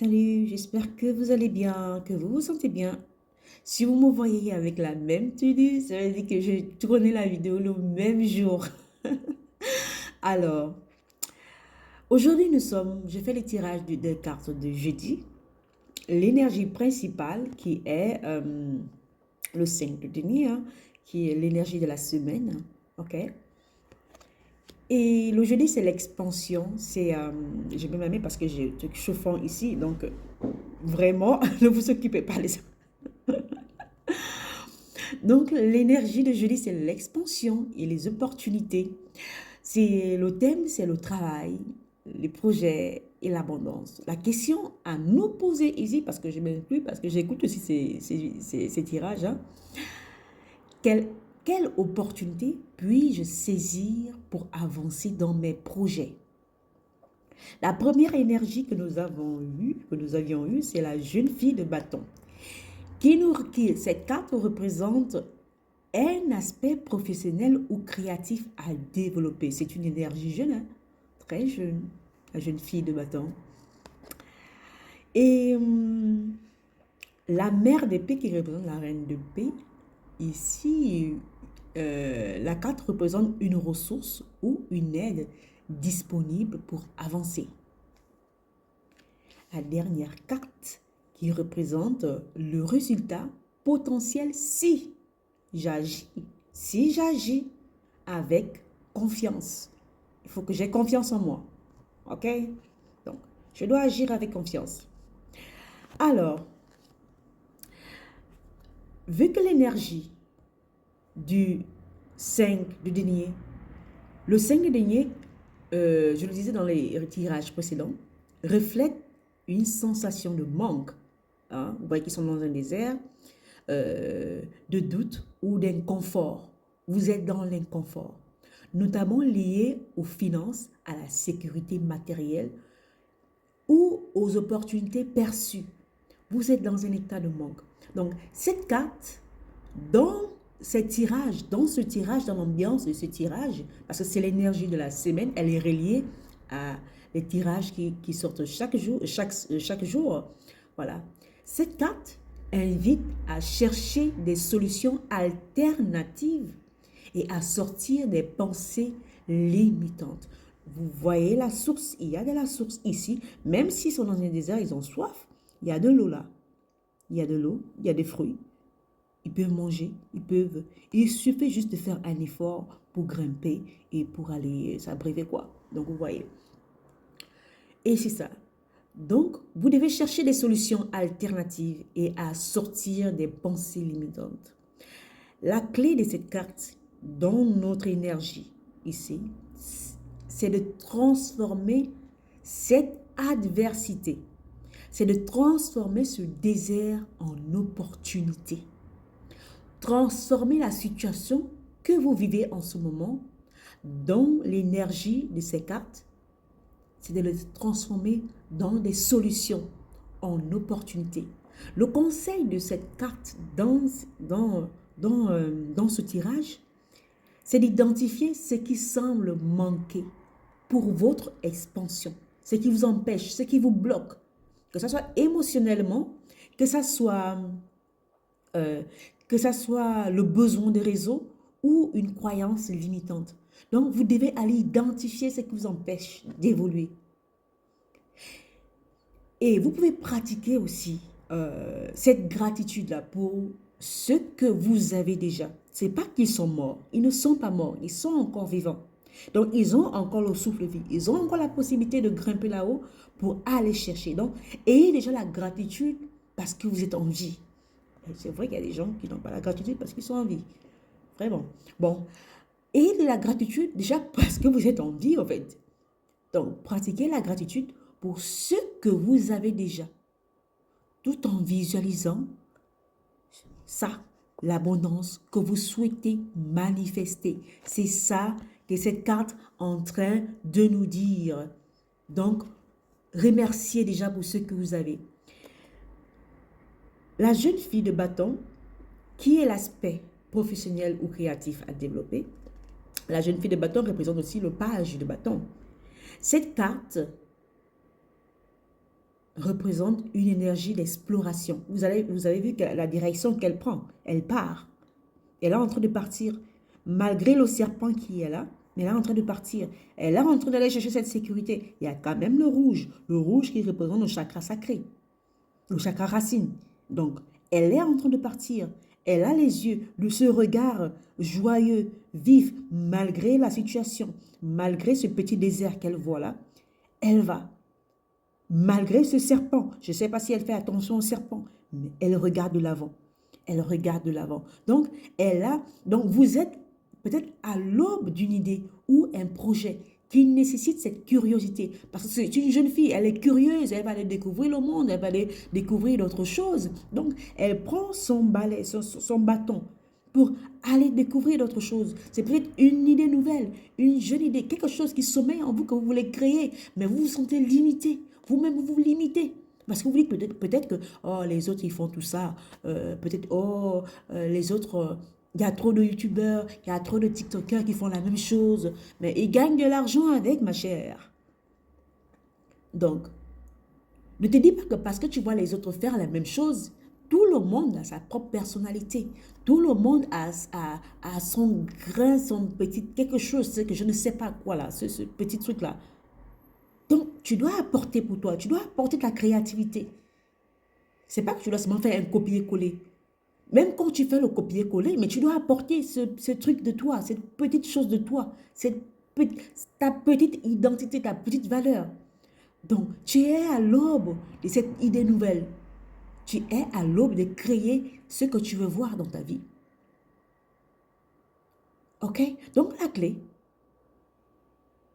Salut, j'espère que vous allez bien, que vous vous sentez bien. Si vous me voyez avec la même tenue, ça veut dire que j'ai tourné la vidéo le même jour. Alors, aujourd'hui j'ai fait le tirage des cartes de jeudi. L'énergie principale qui est le 5 de denier, hein, qui est l'énergie de la semaine, ok? Et le jeudi, c'est l'expansion. Je me mets parce que j'ai un truc chauffant ici, donc vraiment, ne vous occupez pas les. Donc, l'énergie de jeudi, c'est l'expansion et les opportunités. C'est le thème, c'est le travail, les projets et l'abondance. La question à nous poser ici, parce que je m'inclus, parce que j'écoute aussi ces tirages, hein, quelle, quelle opportunité puis-je saisir pour avancer dans mes projets? La première énergie que nous avions eue, c'est la jeune fille de bâton. Cette carte représente un aspect professionnel ou créatif à développer. C'est une énergie jeune, hein, très jeune, la jeune fille de bâton. Et la mère d'épée qui représente la reine de paix, ici, la carte représente une ressource ou une aide disponible pour avancer. La dernière carte qui représente le résultat potentiel j'agis, si j'agis avec confiance. Il faut que j'ai confiance en moi. OK? Donc, je dois agir avec confiance. Alors, vu que l'énergie du 5 de denier, le 5 de denier, je le disais dans les tirages précédents, reflète une sensation de manque. Hein? Vous voyez qu'ils sont dans un désert, de doute ou d'inconfort. Vous êtes dans l'inconfort, notamment lié aux finances, à la sécurité matérielle ou aux opportunités perçues. Vous êtes dans un état de manque. Donc, cette carte, dans dans ce tirage, dans l'ambiance de ce tirage, parce que c'est l'énergie de la semaine, elle est reliée à les tirages qui sortent chaque jour. Voilà. Cette carte invite à chercher des solutions alternatives et à sortir des pensées limitantes. Vous voyez la source, il y a de la source ici, même s'ils sont dans un désert, ils ont soif, il y a de l'eau là. Il y a de l'eau, il y a des fruits. Ils peuvent manger, il suffit juste de faire un effort pour grimper et pour aller s'abreuver quoi. Donc vous voyez. Et c'est ça. Donc, vous devez chercher des solutions alternatives et à sortir des pensées limitantes. La clé de cette carte dans notre énergie ici, c'est de transformer cette adversité. C'est de transformer ce désert en opportunité. Transformer la situation que vous vivez en ce moment dans l'énergie de ces cartes, c'est de le transformer dans des solutions, en opportunités. Le conseil de cette carte dans ce tirage, c'est d'identifier ce qui semble manquer pour votre expansion, ce qui vous empêche, ce qui vous bloque, que ce soit émotionnellement, que ce soit, euh, que ça soit le besoin de réseau ou une croyance limitante. Donc, vous devez aller identifier ce qui vous empêche d'évoluer. Et vous pouvez pratiquer aussi cette gratitude-là pour ce que vous avez déjà. Ce n'est pas qu'ils sont morts. Ils ne sont pas morts. Ils sont encore vivants. Donc, ils ont encore le souffle de vie. Ils ont encore la possibilité de grimper là-haut pour aller chercher. Donc, ayez déjà la gratitude parce que vous êtes en vie. C'est vrai qu'il y a des gens qui n'ont pas la gratitude parce qu'ils sont en vie. Vraiment. Bon. Ayez de la gratitude déjà parce que vous êtes en vie, en fait. Donc, pratiquez la gratitude pour ce que vous avez déjà, tout en visualisant ça, l'abondance que vous souhaitez manifester. C'est ça que cette carte est en train de nous dire. Donc, remerciez déjà pour ce que vous avez. La jeune fille de bâton, qui est l'aspect professionnel ou créatif à développer, la jeune fille de bâton représente aussi le page de bâton. Cette carte représente une énergie d'exploration. Vous avez vu que la direction qu'elle prend, elle part. Elle est en train de partir, malgré le serpent qui est là, mais elle est en train de partir. Elle est en train d'aller chercher cette sécurité. Il y a quand même le rouge qui représente le chakra sacré, le chakra racine. Donc, elle est en train de partir. Elle a les yeux, ce regard joyeux, vif, malgré la situation, malgré ce petit désert qu'elle voit là. Elle va, malgré ce serpent. Je ne sais pas si elle fait attention au serpent, mais elle regarde de l'avant. Elle regarde de l'avant. Donc, donc, vous êtes peut-être à l'aube d'une idée ou un projet qui nécessite cette curiosité. Parce que c'est une jeune fille, elle est curieuse, elle va aller découvrir le monde, elle va aller découvrir d'autres choses. Donc, elle prend son balai, son bâton pour aller découvrir d'autres choses. C'est peut-être une idée nouvelle, une jeune idée, quelque chose qui sommeille en vous que vous voulez créer, mais vous vous sentez limité. Vous-même, vous vous limitez. Parce que vous dites peut-être que oh, les autres, ils font tout ça. Peut-être, oh, les autres, il y a trop de youtubeurs, il y a trop de tiktokers qui font la même chose. Mais ils gagnent de l'argent avec, ma chère. Donc, ne te dis pas que parce que tu vois les autres faire la même chose, tout le monde a sa propre personnalité. Tout le monde a son grain, son petit quelque chose, que je ne sais pas quoi là, ce petit truc-là. Donc, tu dois apporter pour toi, tu dois apporter ta créativité. C'est pas que tu dois seulement faire un copier-coller. Même quand tu fais le copier-coller, mais tu dois apporter ce truc de toi, cette petite chose de toi, ta petite identité, ta petite valeur. Donc, tu es à l'aube de cette idée nouvelle. Tu es à l'aube de créer ce que tu veux voir dans ta vie. OK? Donc, la clé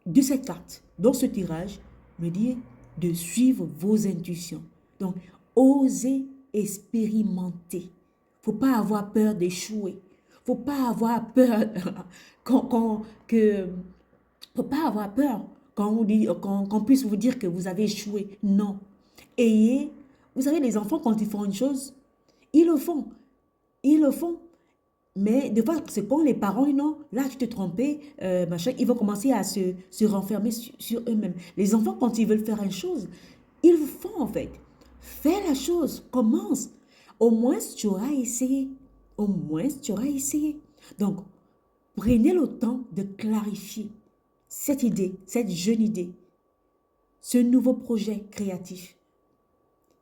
de cette carte, dans ce tirage, me dit de suivre vos intuitions. Donc, osez expérimenter. Faut pas avoir peur d'échouer. Faut pas avoir peur faut pas avoir peur quand on dit qu'on puisse vous dire que vous avez échoué. Non. Vous savez, les enfants quand ils font une chose, ils le font. Ils le font. Mais des fois, c'est quand les parents disent non, là tu t'es trompé, machin, ils vont commencer à se renfermer sur eux-mêmes. Les enfants, quand ils veulent faire une chose, ils le font en fait. Fais la chose, commence. Au moins, tu auras essayé. Au moins, tu auras essayé. Donc, prenez le temps de clarifier cette idée, cette jeune idée, ce nouveau projet créatif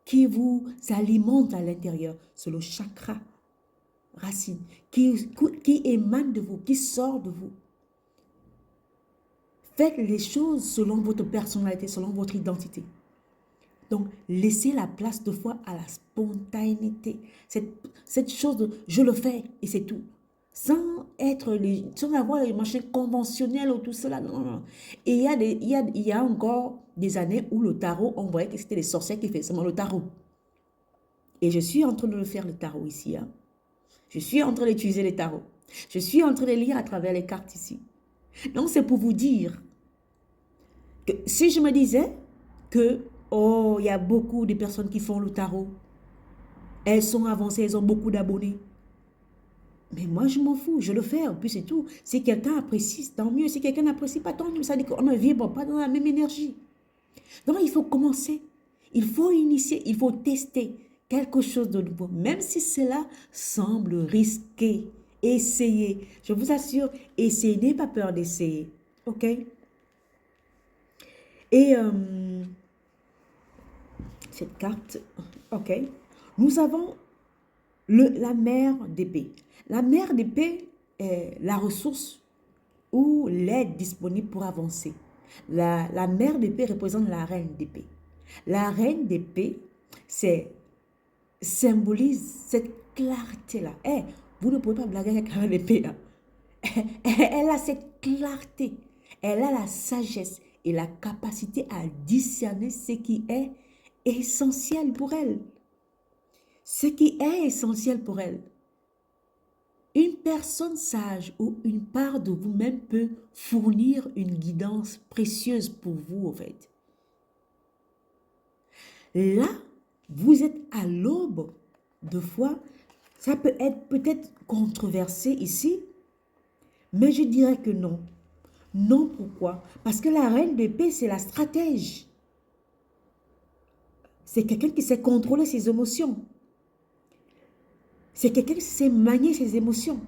qui vous alimente à l'intérieur. C'est le chakra racine qui émane de vous, qui sort de vous. Faites les choses selon votre personnalité, selon votre identité. Donc, laissez la place de fois à la spontanéité. Cette chose de je le fais et c'est tout. Sans avoir les machins conventionnels ou tout cela. Non, non. Et il y a encore des années où le tarot, on voyait que c'était les sorciers qui faisaient seulement le tarot. Et je suis en train de le faire le tarot ici. Hein. Je suis en train d'utiliser les tarots. Je suis en train de lire à travers les cartes ici. Donc, c'est pour vous dire que si je me disais que, oh, il y a beaucoup de personnes qui font le tarot, elles sont avancées, elles ont beaucoup d'abonnés. Mais moi, je m'en fous, je le fais, en plus c'est tout. Si quelqu'un apprécie, tant mieux. Si quelqu'un n'apprécie pas, tant mieux. Ça dit qu'on ne vibre pas dans la même énergie. Donc, il faut commencer. Il faut initier, il faut tester quelque chose de nouveau. Même si cela semble risqué, essayez. Je vous assure, essayez, n'ayez pas peur d'essayer. OK? Et cette carte, OK? Nous avons la mer d'épée. La mer d'épée est la ressource ou l'aide disponible pour avancer. La mer d'épée représente la reine d'épée. La reine d'épée, symbolise cette clarté-là. Vous ne pouvez pas blaguer avec la reine d'épée. Hein. Elle a cette clarté. Elle a la sagesse et la capacité à discerner ce qui est essentiel pour elle. Ce qui est essentiel pour elle. Une personne sage ou une part de vous-même peut fournir une guidance précieuse pour vous, en fait. Là, vous êtes à l'aube de foi. Ça peut être peut-être controversé ici, mais je dirais que non. Non, pourquoi? Parce que la reine d'épée, c'est la stratège. c'est quelqu'un qui sait contrôler ses émotions. C'est quelqu'un qui sait manier ses émotions.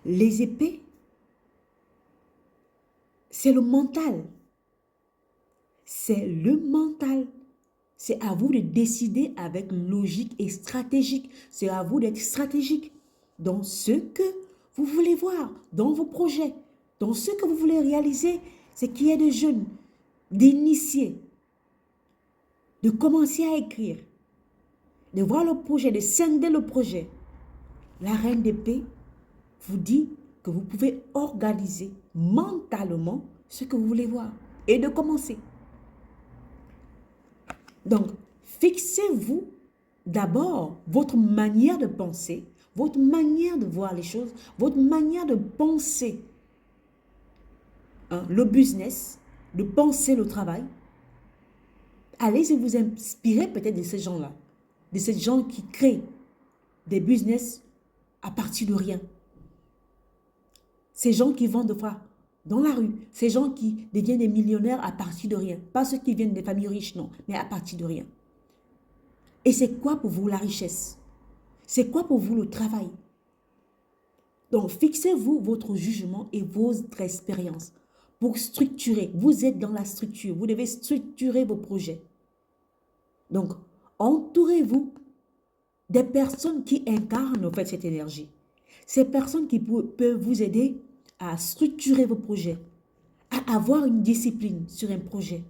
Les épées, c'est le mental. C'est le mental. C'est à vous de décider avec logique et stratégique. C'est à vous d'être stratégique dans ce que vous voulez voir, dans vos projets, dans ce que vous voulez réaliser. C'est qu'il y ait de jeunes, d'initier, de commencer à écrire, de voir le projet, de scinder le projet. La reine d'épée vous dit que vous pouvez organiser mentalement ce que vous voulez voir et de commencer. Donc, fixez-vous d'abord votre manière de penser, votre manière de voir les choses, votre manière de penser le business, de penser le travail. Allez vous inspirer peut-être de ces gens-là, de ces gens qui créent des business à partir de rien. Ces gens qui vendent des fois dans la rue, ces gens qui deviennent des millionnaires à partir de rien. Pas ceux qui viennent des familles riches, non, mais à partir de rien. Et c'est quoi pour vous la richesse? C'est quoi pour vous le travail? Donc, fixez-vous votre jugement et votre expérience pour structurer. Vous êtes dans la structure. Vous devez structurer vos projets. Donc, entourez-vous des personnes qui incarnent en fait cette énergie. Ces personnes qui peuvent vous aider à structurer vos projets, à avoir une discipline sur un projet,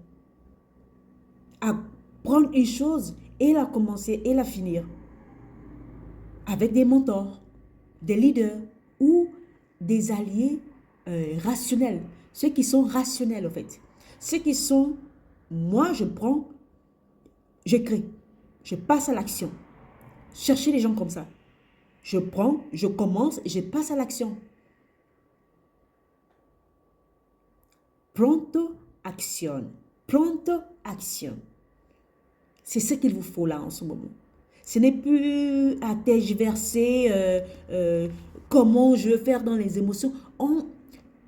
à prendre une chose et la commencer et la finir avec des mentors, des leaders ou des alliés rationnels. Ceux qui sont rationnels en fait. Ceux qui sont, moi je prends, j'écris, je passe à l'action. Cherchez les gens comme ça. Je prends, je commence, je passe à l'action. Pronto action. Pronto action. C'est ce qu'il vous faut là en ce moment. Ce n'est plus à tergiverser comment je veux faire dans les émotions.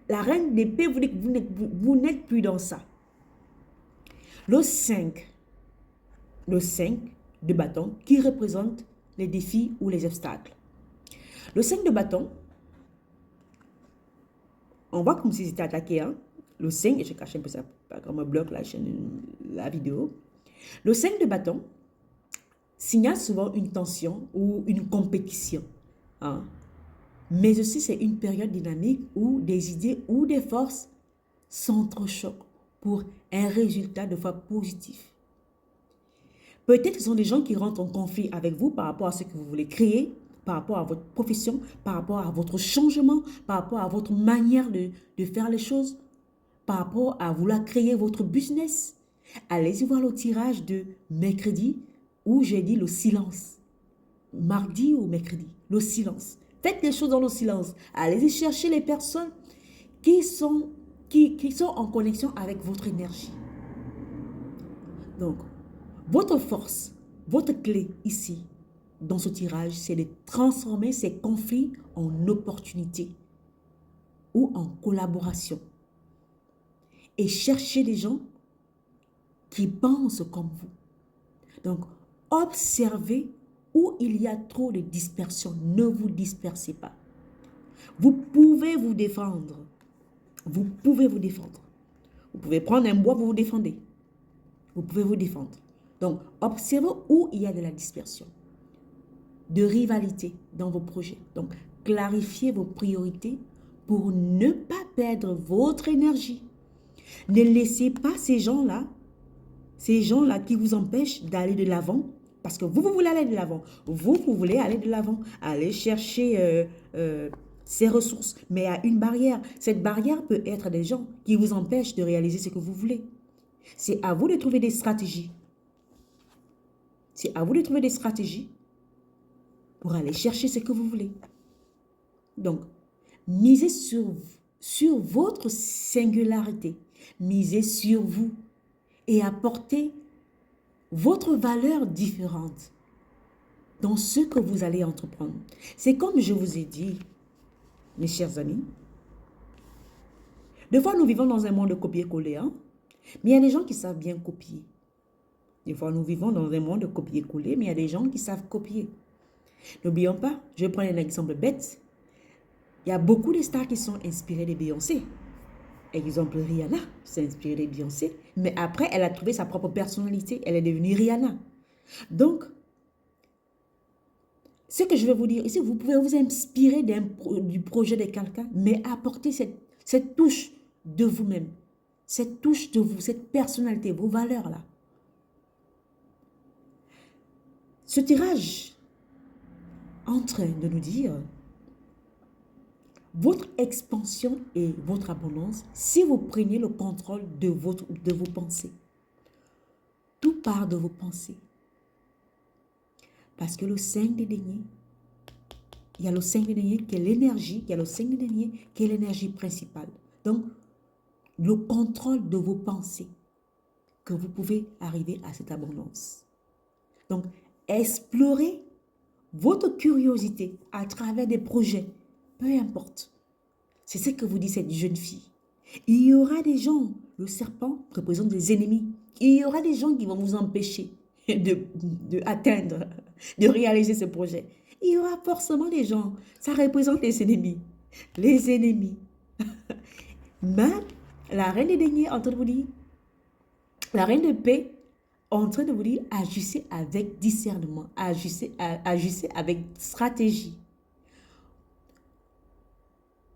La reine d'épée vous dit que vous n'êtes plus dans ça. Le 5 de bâton qui représente les défis ou les obstacles. Le 5 de bâton, on voit comme si c'était attaqué. Hein? Le 5, je cache un peu ça, comme un bloc la vidéo. Le 5 de bâton signale souvent une tension ou une compétition. Hein? Mais aussi, c'est une période dynamique où des idées ou des forces s'entrechoquent pour un résultat de fois positif. Peut-être que ce sont des gens qui rentrent en conflit avec vous par rapport à ce que vous voulez créer, par rapport à votre profession, par rapport à votre changement, par rapport à votre manière de faire les choses, par rapport à vouloir créer votre business. Allez-y voir le tirage de mercredi où j'ai dit le silence. Mardi ou mercredi, le silence. Faites des choses dans le silence. Allez-y chercher les personnes qui sont en connexion avec votre énergie. Donc, votre force, votre clé ici, dans ce tirage, c'est de transformer ces conflits en opportunités ou en collaboration. Et chercher des gens qui pensent comme vous. Donc, observez où il y a trop de dispersion. Ne vous dispersez pas. Vous pouvez vous défendre. Vous pouvez vous défendre. Vous pouvez prendre un bois, vous vous défendez. Vous pouvez vous défendre. Donc, observez où il y a de la dispersion, de rivalité dans vos projets. Donc, clarifiez vos priorités pour ne pas perdre votre énergie. Ne laissez pas ces gens-là qui vous empêchent d'aller de l'avant, parce que vous voulez aller de l'avant. Vous voulez aller de l'avant, aller chercher ces ressources. Mais il y a une barrière. Cette barrière peut être des gens qui vous empêchent de réaliser ce que vous voulez. C'est à vous de trouver des stratégies. C'est à vous de trouver des stratégies pour aller chercher ce que vous voulez. Donc, misez sur votre singularité. Misez sur vous et apportez votre valeur différente dans ce que vous allez entreprendre. C'est comme je vous ai dit, mes chers amis. Des fois, nous vivons dans un monde de copier-coller, hein? Mais il y a des gens qui savent bien copier. Des fois, nous vivons dans un monde de copier-coller, mais il y a des gens qui savent copier. N'oublions pas, je vais prendre un exemple bête. Il y a beaucoup de stars qui sont inspirées de Beyoncé. Exemple, Rihanna s'est inspirée de Beyoncé, mais après, elle a trouvé sa propre personnalité. Elle est devenue Rihanna. Donc, ce que je vais vous dire ici, vous pouvez vous inspirer du projet de quelqu'un, mais apporter cette touche de vous-même, cette touche de vous, cette personnalité, vos valeurs-là. Ce tirage en train de nous dire votre expansion et votre abondance si vous prenez le contrôle de vos pensées. Tout part de vos pensées. Parce que le 5 des deniers, il y a le 5 des deniers qui est l'énergie, il y a le 5 des deniers qui est l'énergie principale. Donc, le contrôle de vos pensées, que vous pouvez arriver à cette abondance. Donc, explorez votre curiosité à travers des projets, peu importe. C'est ce que vous dit cette jeune fille. Il y aura des gens, le serpent représente des ennemis. Il y aura des gens qui vont vous empêcher de atteindre, de réaliser ce projet. Il y aura forcément des gens, ça représente les ennemis. Les ennemis. Mais la reine des deniers en train de vous dire, la reine de paix en train de vous dire, agissez avec discernement, agissez avec stratégie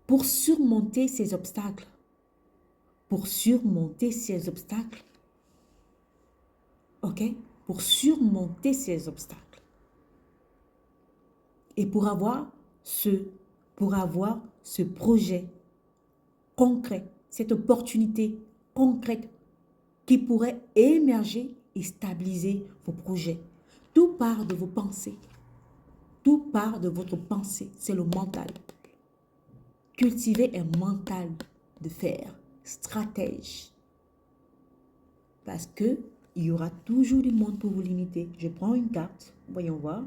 pour surmonter ces obstacles. Pour surmonter ces obstacles. OK? Pour surmonter ces obstacles. Et pour avoir ce projet concret, cette opportunité concrète qui pourrait émerger et stabiliser vos projets. Tout part de vos pensées. Tout part de votre pensée. C'est le mental. Cultivez un mental de fer, stratège. Parce que il y aura toujours du monde pour vous limiter. Je prends une carte. Voyons voir.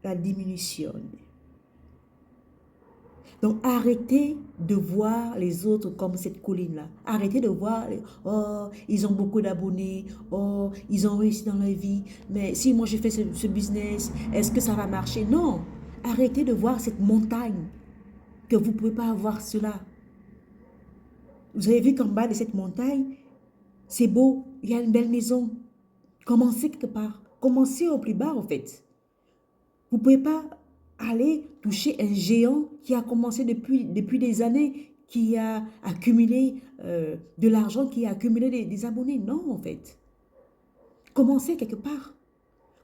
La diminution. Donc, arrêtez de voir les autres comme cette colline-là. Arrêtez de voir, oh, ils ont beaucoup d'abonnés, oh, ils ont réussi dans leur vie, mais si moi je fais ce business, est-ce que ça va marcher? Non. Arrêtez de voir cette montagne, que vous ne pouvez pas avoir cela. Vous avez vu qu'en bas de cette montagne, c'est beau, il y a une belle maison. Commencez quelque part. Commencez au plus bas, en fait. Vous ne pouvez pas aller toucher un géant qui a commencé depuis des années, qui a accumulé de l'argent, qui a accumulé des abonnés. Non, en fait. Commencez quelque part.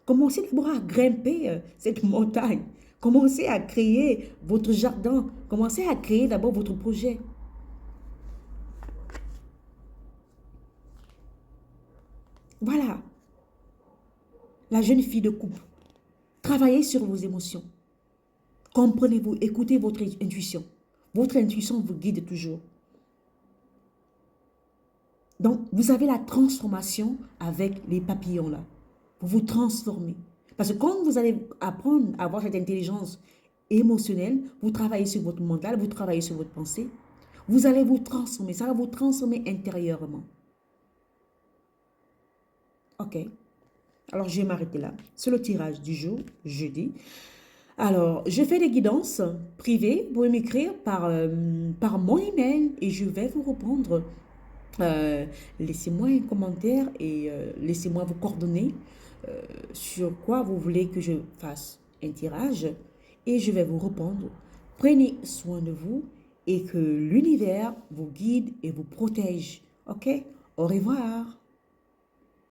Commencez d'abord à grimper cette montagne. Commencez à créer votre jardin. Commencez à créer d'abord votre projet. Voilà. La jeune fille de couple. Travaillez sur vos émotions. Comprenez-vous, écoutez votre intuition. Votre intuition vous guide toujours. Donc, vous avez la transformation avec les papillons là. Vous vous transformez. Parce que quand vous allez apprendre à avoir cette intelligence émotionnelle, vous travaillez sur votre mental, vous travaillez sur votre pensée, vous allez vous transformer. Ça va vous transformer intérieurement. OK. Alors, je vais m'arrêter là. C'est le tirage du jour, jeudi. Alors, je fais des guidances privées. Vous pouvez m'écrire par mon email et je vais vous répondre. Laissez-moi un commentaire et laissez-moi vos coordonnées sur quoi vous voulez que je fasse un tirage et je vais vous répondre. Prenez soin de vous et que l'univers vous guide et vous protège. OK? Au revoir.